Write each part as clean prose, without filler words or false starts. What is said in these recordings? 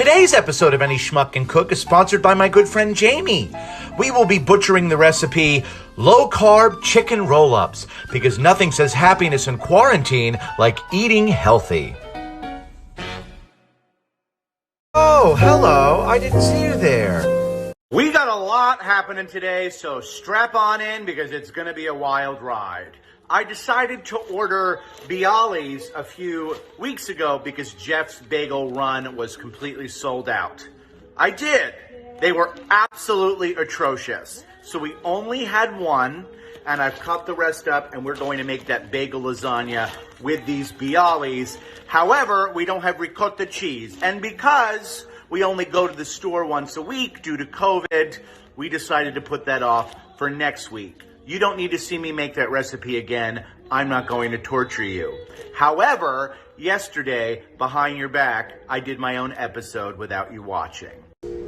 Today's episode of Any Schmuck Can Cook is sponsored by my good friend Jamie. We will be butchering the recipe low-carb chicken roll-ups because nothing says happiness in quarantine like eating healthy. Oh, hello. I didn't see you there. We got a lot happening today, so strap on in because it's going to be a wild ride. I decided to order Bialys a few weeks ago because Jeff's bagel run was completely sold out. I did. They were absolutely atrocious. So we only had one, and I've cut the rest up, and we're going to make that bagel lasagna with these Bialys. However, we don't have ricotta cheese. And because we only go to the store once a week due to COVID, we decided to put that off for next week. You don't need to see me make that recipe again. I'm not going to torture you. However, yesterday, behind your back, I did my own episode without you watching.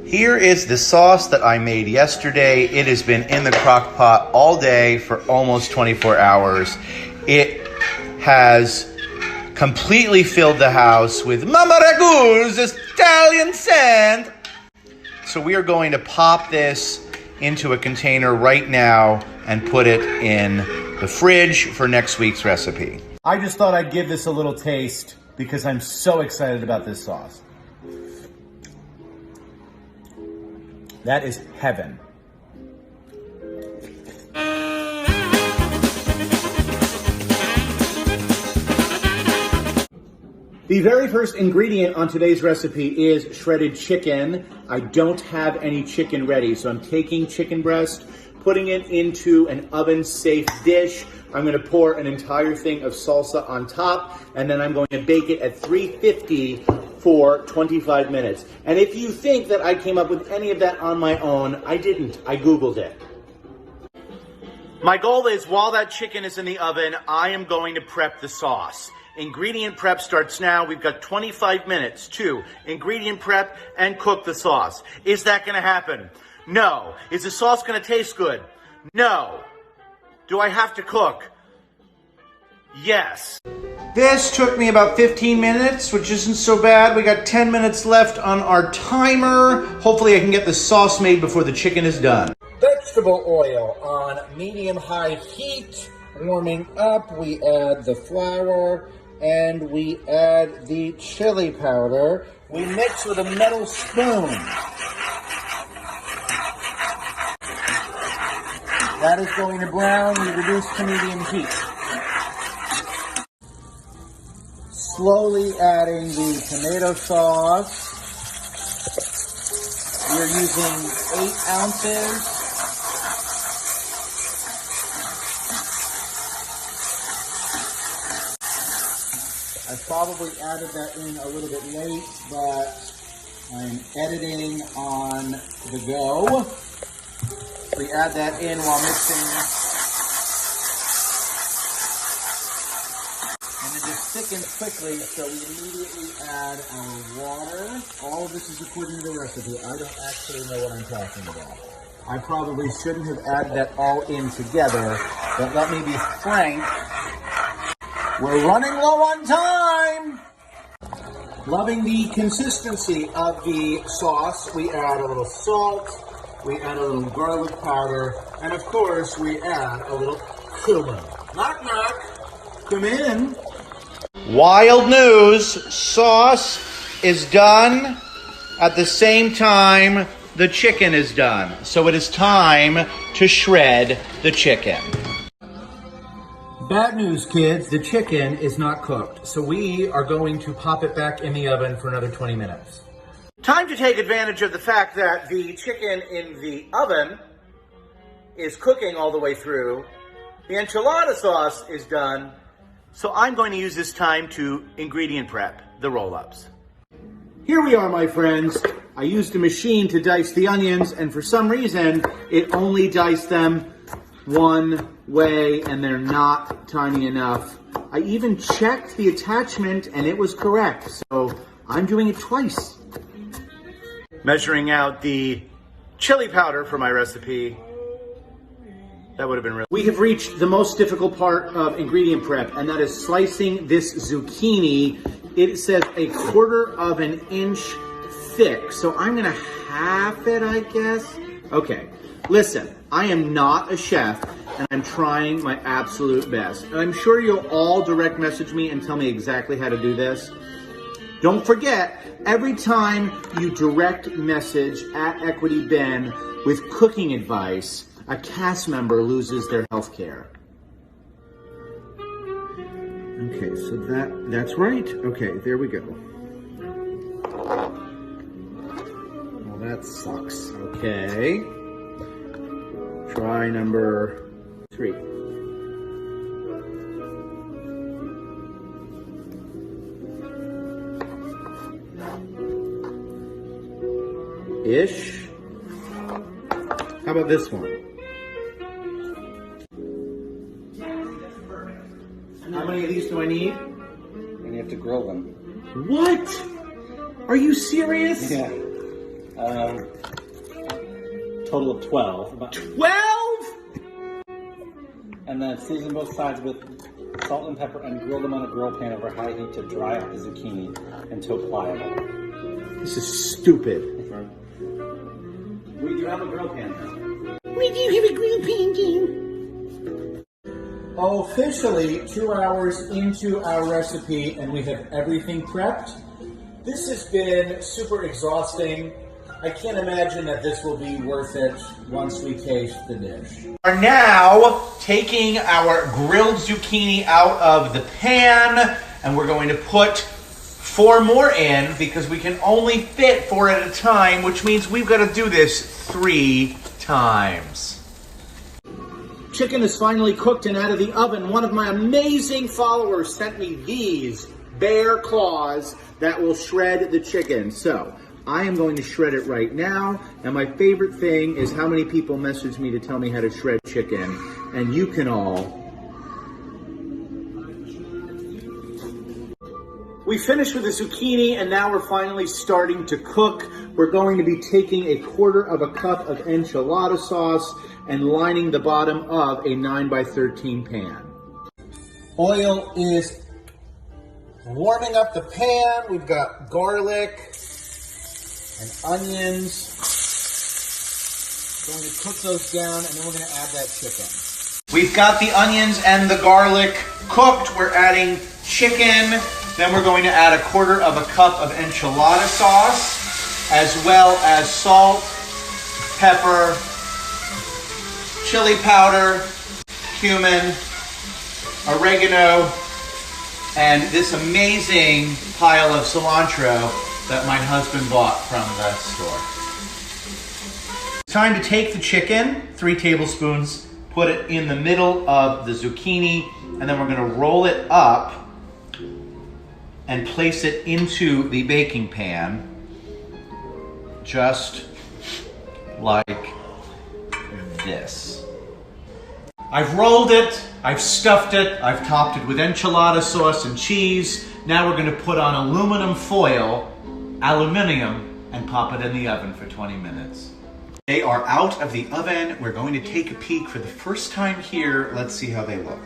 Here is the sauce that I made yesterday. It has been in the crock pot all day for almost 24 hours. It has completely filled the house with Mama Ragu's Italian sand. So we are going to pop this into a container right now and put it in the fridge for next week's recipe. I just thought I'd give this a little taste because I'm so excited about this sauce. That is heaven. The very first ingredient on today's recipe is shredded chicken. I don't have any chicken ready, so I'm taking chicken breast, putting it into an oven-safe dish. I'm going to pour an entire thing of salsa on top, and then I'm going to bake it at 350 for 25 minutes. And if you think that I came up with any of that on my own, I didn't. I Googled it. My goal is, while that chicken is in the oven, I am going to prep the sauce. Ingredient prep starts now. We've got 25 minutes to ingredient prep and cook the sauce. Is that going to happen? No. Is the sauce going to taste good? No. Do I have to cook? Yes. This took me about 15 minutes, which isn't so bad. We got 10 minutes left on our timer. Hopefully I can get the sauce made before the chicken is done. Vegetable oil on medium-high heat. Warming up, we add the flour and we add the chili powder. We mix with a metal spoon. That is going to brown. We reduce to medium heat. Slowly adding the tomato sauce. We are using 8 ounces. I probably added that in a little bit late, but I'm editing on the go. We add that in while mixing. And it just thickens quickly, so we immediately add our water. All of this is according to the recipe. I don't actually know what I'm talking about. I probably shouldn't have added that all in together, but let me be frank. We're running low on time. Loving the consistency of the sauce. We add a little salt, we add a little garlic powder, and of course we add a little cumin. Knock knock, come in. Wild news, sauce is done at the same time the chicken is done. So it is time to shred the chicken. Bad news, kids, the chicken is not cooked, so we are going to pop it back in the oven for another 20 minutes. Time to take advantage of the fact that the chicken in the oven is cooking all the way through. The enchilada sauce is done, so I'm going to use this time to ingredient prep the roll-ups. Here we are, my friends. I used a machine to dice the onions, and for some reason, it only diced them one way, and they're not tiny enough. I even checked the attachment, and it was correct, so I'm doing it twice. Measuring out the chili powder for my recipe. That would have been real. We have reached the most difficult part of ingredient prep, and that is slicing this zucchini. It says 1/4 of an inch thick, so I'm gonna half it, I guess. Okay, listen, I am not a chef, and I'm trying my absolute best. And I'm sure you'll all direct message me and tell me exactly how to do this. Don't forget, every time you direct message at Equity Ben with cooking advice, a cast member loses their health care. Okay, so that's right. Okay, there we go. Well, that sucks. Okay. Try number 3. Ish. How about this one? How many of these do I need? And you have to grill them. What? Are you serious? Yeah. Total of 12. 12? And then season both sides with salt and pepper and grill them on a grill pan over high heat to dry out the zucchini until pliable. This is stupid. We do have a grill pan now. We do have a grill pan game. Officially 2 hours into our recipe and we have everything prepped. This has been super exhausting. I can't imagine that this will be worth it once we taste the dish. We are now taking our grilled zucchini out of the pan and we're going to put 4 more in because we can only fit 4 at a time, which means we've got to do this 3 times. Chicken is finally cooked and out of the oven. One of my amazing followers sent me these bear claws that will shred the chicken. So I am going to shred it right now. And my favorite thing is how many people message me to tell me how to shred chicken. And you can all. We finished with the zucchini and now we're finally starting to cook. We're going to be taking a 1/4 cup of enchilada sauce and lining the bottom of a 9x13 pan. Oil is warming up the pan. We've got garlic and onions. Going to cook those down and then we're going to add that chicken. We've got the onions and the garlic cooked. We're adding chicken. Then we're going to add a 1/4 cup of enchilada sauce, as well as salt, pepper, chili powder, cumin, oregano, and this amazing pile of cilantro that my husband bought from the store. It's time to take the chicken, 3 tablespoons, put it in the middle of the zucchini, and then we're going to roll it up and place it into the baking pan, just like this. I've rolled it, I've stuffed it, I've topped it with enchilada sauce and cheese. Now we're going to put on aluminum foil, and pop it in the oven for 20 minutes. They are out of the oven. We're going to take a peek for the first time here. Let's see how they look.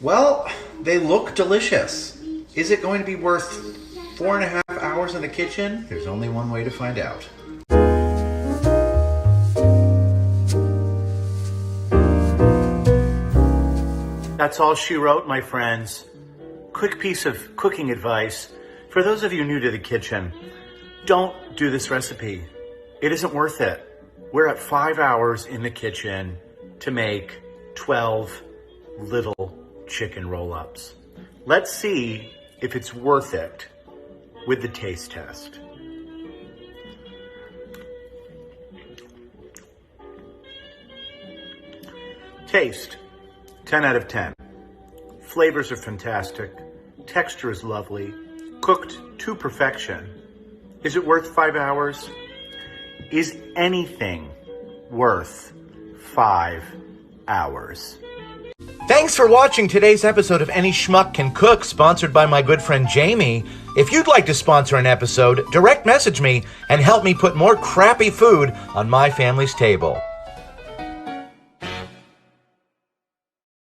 Well, they look delicious. Is it going to be worth 4.5 hours in the kitchen? There's only one way to find out. That's all she wrote, my friends. Quick piece of cooking advice. For those of you new to the kitchen, don't do this recipe. It isn't worth it. We're at 5 hours in the kitchen to make 12 little chicken roll-ups. Let's see if it's worth it with the taste test. Taste, 10 out of 10. Flavors are fantastic. Texture is lovely. Cooked to perfection. Is it worth 5 hours? Is anything worth 5 hours? Thanks for watching today's episode of Any Schmuck Can Cook, sponsored by my good friend Jamie. If you'd like to sponsor an episode, direct message me and help me put more crappy food on my family's table.